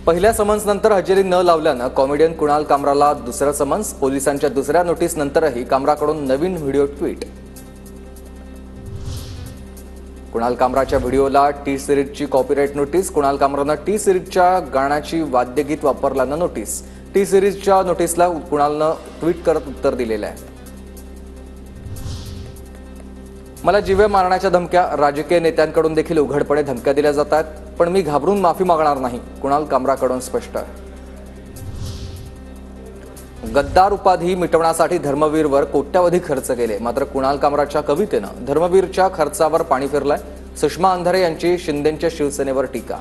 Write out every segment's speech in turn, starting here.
पहिल्या समन्स नंतर हजेरी न लावल्यानं कॉमेडियन कुणाल कामराला दुसरा समन्स. पोलिसांच्या दुसऱ्या नोटीस नंतरही कामराकडून नवीन व्हिडिओ ट्विट. कुणाल कामराच्या व्हिडिओला टी सिरीजची कॉपीराईट नोटीस. कुणाल कामरानं टी सिरीजच्या गाण्याची वाद्यगीत वापरल्यानं नोटीस. टी सिरीजच्या नोटीसला कुणालनं ट्विट करत उत्तर दिलेलं आहे. मला जीवे मारण्याच्या धमक्या राजकीय नेत्यांकडून देखील उघडपणे धमक्या दिल्या जातात, पण मी घाबरून माफी मागणार नाही, कुणाल कामराकडून स्पष्ट. गद्दार उपाधी मिटवण्यासाठी धर्मवीरवर कोट्यावधी खर्च केले, मात्र कुणाल कामराच्या कवितेनं धर्मवीरच्या खर्चावर पाणी फिरलंय. सुषमा अंधारे यांची शिंदेच्या शिवसेनेवर टीका.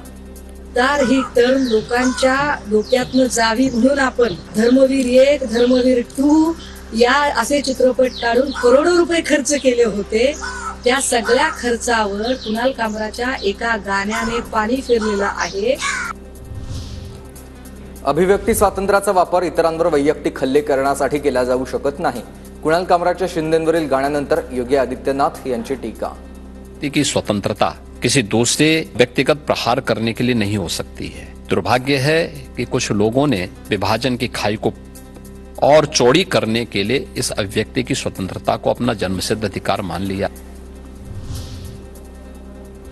तर ही टर्म लोकांच्या डोक्यातनं जावी म्हणून आपण धर्मवीर 1, धर्मवीर 2 या असे चित्रपट काढून करोडो रुपये खर्च केले होते. त्या सगळ्या खर्चावर कुणाल कामराच्या एका गाण्याने पाणी फिरलेलं आहे. अभिव्यक्ती स्वातंत्र्याचा वापर इतरांवर वैयक्तिक हल्ले करण्यासाठी केला जाऊ शकत नाही. कुणाल कामराच्या शिंदेवरील गाण्यानंतर योगी आदित्यनाथ यांची टीका. की स्वतंत्रता किसी दूसरे व्यक्तिगत प्रहार करने के लिए नहीं हो सकती है. दुर्भाग्य है कि कुछ लोगों ने विभाजन की खाई को और चौड़ी करने के लिए इस अभिव्यक्ति की स्वतंत्रता को अपना जन्मसिद्ध अधिकार मान लिया.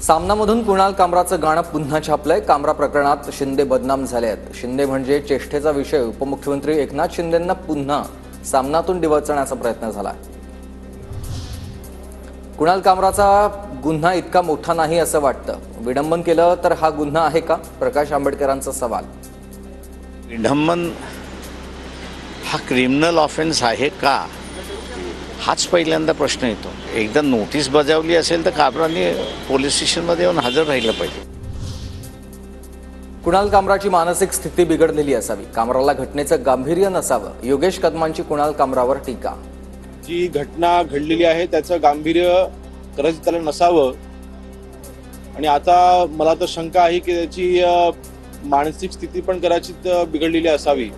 सामनामधून कुणाल कामराचं गाणं पुन्हा छापलंय. कामरा प्रकरणात शिंदे बदनाम झाले आहेत. शिंदे म्हणजे चेष्टेचा विषय. उपमुख्यमंत्री एकनाथ शिंदेंना पुन्हा सामनातून डिवचण्याचा प्रयत्न झाला. कुणाल कामराचा गुन्हा इतका मोठा नाही असं वाटतं. विडंबन केलं तर हा गुन्हा आहे का? प्रकाश आंबेडकरांचा सवाल. विडंबन हा क्रिमिनल ऑफेन्स आहे का, हाच पहिल्यांदा प्रश्न येतो. एकदा नोटीस बजावली असेल तर कामराने पोलीस स्टेशनमध्ये येऊन हजर राहिलं पाहिजे. कुणाल कामराची मानसिक स्थिती बिघडलेली असावी. कामराला घटनेचं गांभीर्य नसावं. योगेश कदमांची कुणाल कामरावर टीका. जी घटना घडलेली आहे त्याचं गांभीर्य कदाचित त्याला नसावं, आणि आता मला तर शंका आहे की त्याची मानसिक स्थिती पण कदाचित बिघडलेली असावी.